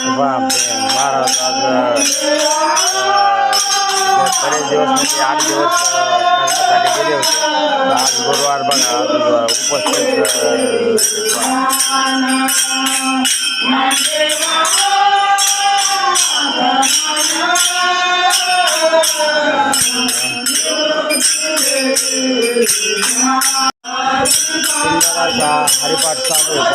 महाराज आज बरेच दिवस म्हणजे 8 दिवस लग्नासाठी गेले होते. आज गुरुवार बघा आज उपस्थित सुंदर हरिपाठ चालू होता.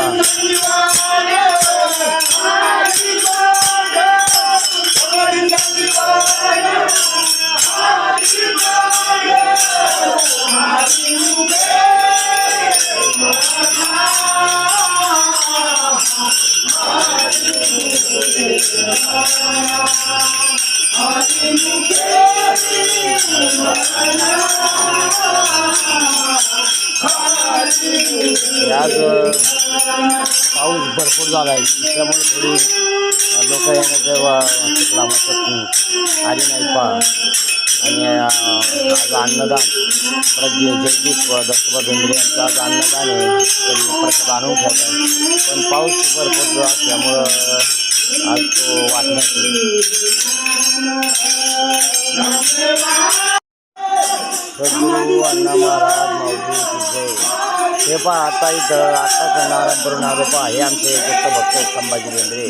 आज पाऊस भरपूर झाला आहे त्यामुळे थोडी लोक येण्याच्या चिखलामत आली नाही पहा. आणि आज अन्नदान जगदीप दत्तोबा बेंद्रे यांचं आज अन्नदान आहे. त्यांनी प्रसाद आणून ठेवला आहे पण पाऊस भरपूर असल्यामुळं आज तो वाटण्यात येईल. सद्गुरू अण्णा महाराज माऊली जय. हे पहा आता इथं आत्ताच नारायणपुरून आलो पहा. हे आमचे दत्तभक्त संभाजी बेंद्रे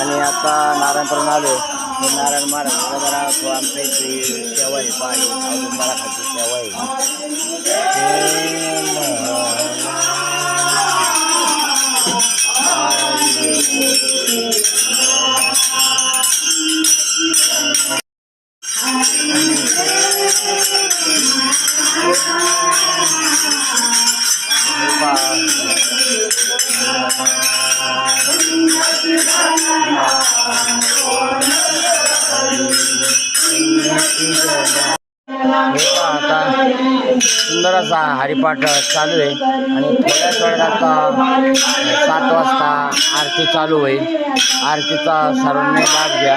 आणि आता नारायणपुरून आलो. हे नारायण महाराज आमच्या इथे सेवा आहे पहा. औदुंबरा खालची सेवा आहे. आता सुंदर असा हरिपाठ चालू आहे आणि थोड्याच वेळात आता 7 वाजता आरती चालू होईल. आरतीचा सर्वांनी लाभ घ्या.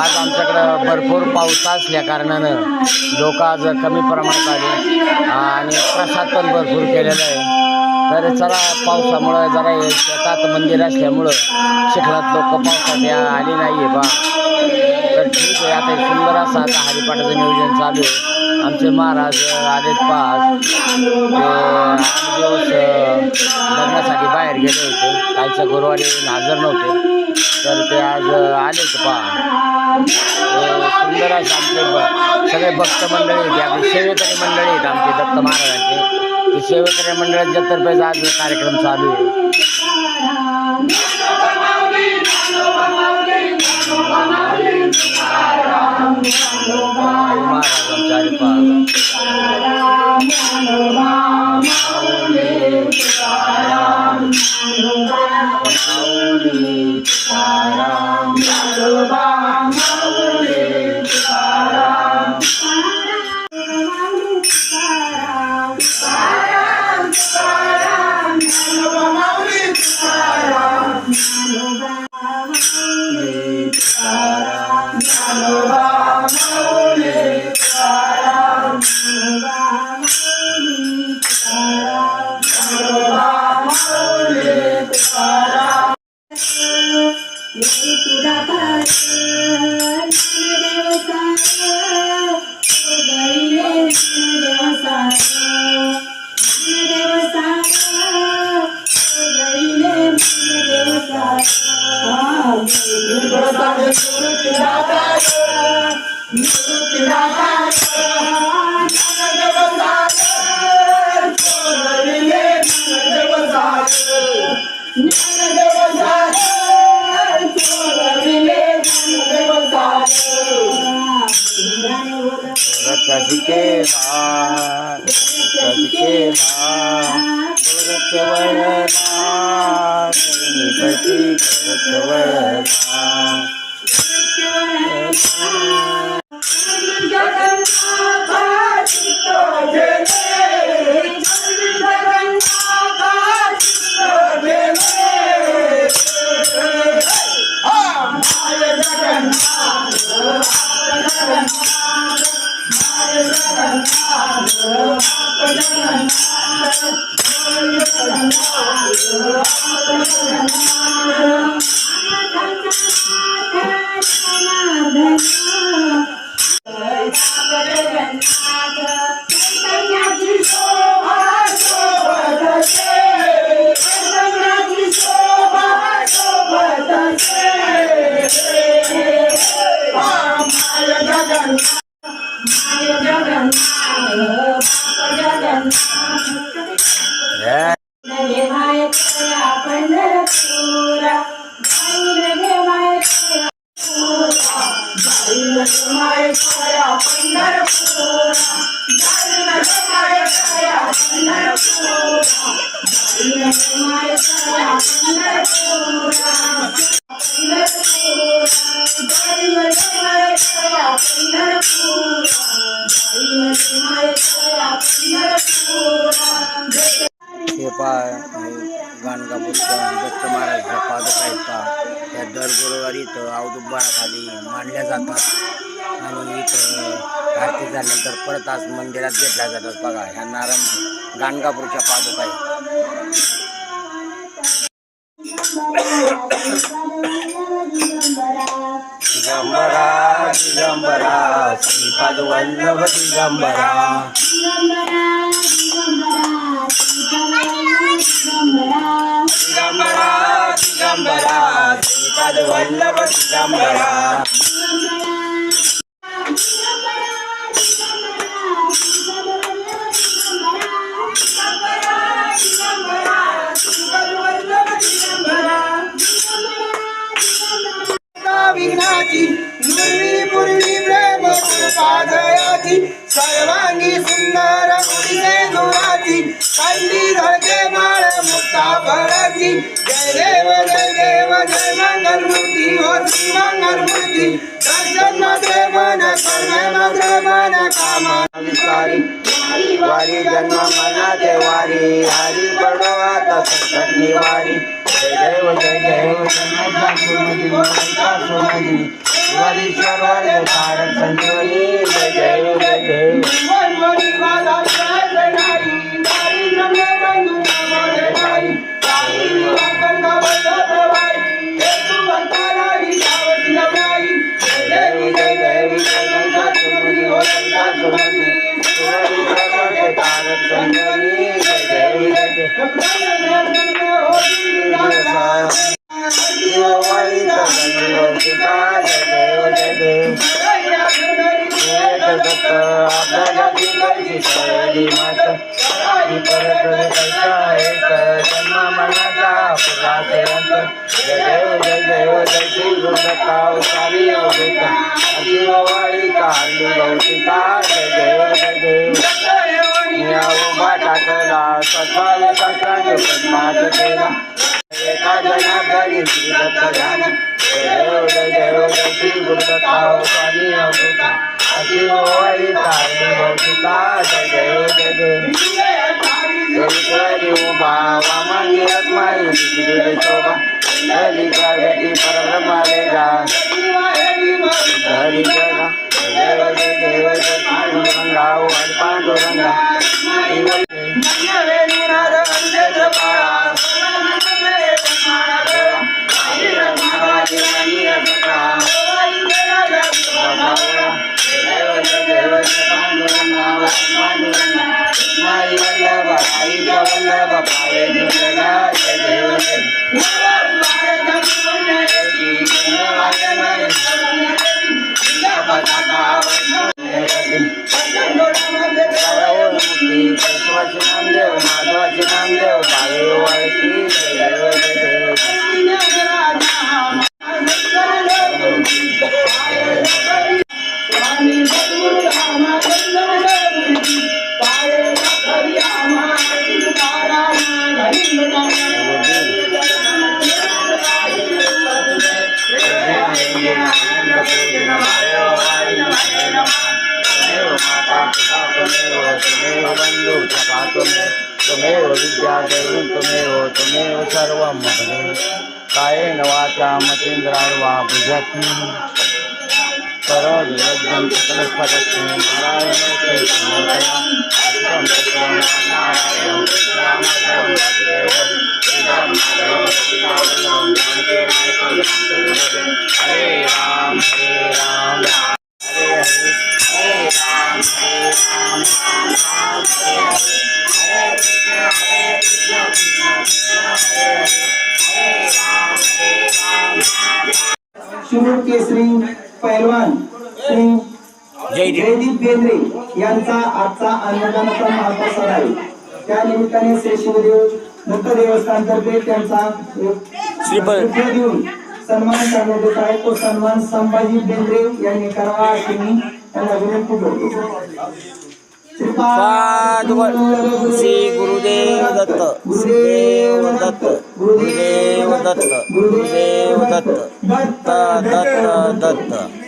आज आमच्याकडं भरपूर पाऊस असल्या कारणानं लोक आज कमी प्रमाणात आले आणि प्रसाद पण भरपूर केलेला आहे. तर चला पावसामुळं जरा शेतात मंदिर असल्यामुळं चिखलात लोक पावसात आली नाही आहे बा. तर ठीक आहे आता सुंदर असा आता हरिपाठाचं नियोजन चालू आहे. आमचे महाराज आलेत पाच ते 8 दिवस लग्नासाठी बाहेर गेले होते. कालच्या गुरुवारी हजर नव्हते तर ते आज आलेत पहा. सुंदर असं आमचे सगळे भक्त मंडळी होते. आपली सेवेकरी मंडळी आहेत आमचे दत्त महाराजांचे. ते सेवेकरी मंडळाच्या तर्फे आज कार्यक्रम चालू आहे. हे गाणगापूरच्या दत्त महाराजच्या पादुका आहेत का त्या दर गुरुवारी इथं औदुंबराखाली मांडल्या जातात आणि इथं आरती झाल्यानंतर परत आज मंदिरात घेतल्या जातात. बघा ह्या नारायण गाणगापूरच्या पादुका आहेत. दिगंबरा दिगंबरा श्रीपाद वल्लभ दिगंबरा दिगंबरा दिगंबरा श्रीपाद वल्लभ दिगंबरा विघ्नाची पूर्वी पूर्वी प्रेम पादयाची सर्वांगी सुंदर उडीचे गुराची कंदी धडके माळ मुक्ता फळाची जय देव जय मंगल मूर्ती हो श्री मंगल मूर्ती दर्शन मात्र मन कर्म मात्र मन कामा विसारी वारी जन्म मनाचे वारी हरी पडो आता संकट निवारी जय देव जय देव सोनाजी वरीश्वर वर्ग तारक संजीवनी जय देव जय देव तारक संजीवनी जय देव एका जनार्दनी श्री दत्त ध्यान जय देव जय श्री गुरुदत्ता स्वामी अवधूता अशी ओवाळी तारणी भौतिका जय देव जय उभा वामांगी रत्माई दिली शोभा दलिका बेटी परब्रह्माले जा हरी जगा जय देव जय पांडुरंगा वाट पांडुरंगा नामदेव माधवाचे नामदेव भावे वाळकी तुमेव विद्या देवं तुमेव सर्वं कायेन वाचा मतेन्द्रार्वा भुजत्मि करोद्यं सकलपदस्मै हरे राम हरे राम हरे हरे हरे राम हरे राम राम हरे हरे हरे शिरूर केसरी पैलवान श्री जयदीप बेंद्रे यांचा आजचा अन्नदानाचा महाप्रसाद आहे. त्या निमित्ताने श्री शिवदेव दत्त देवस्थानतर्फे त्यांचा श्रीफळ देऊन सन्मान करण्यात येत आहे. तो सन्मान संभाजी बेंद्रे यांनी करावा अशी मी त्यांना विनंती करतो. पाद श्री गुरुदेव दत्त गुरुदेव दत्त गुरुदेव दत्त गुरुदेव दत्त दत्त दत्त दत्त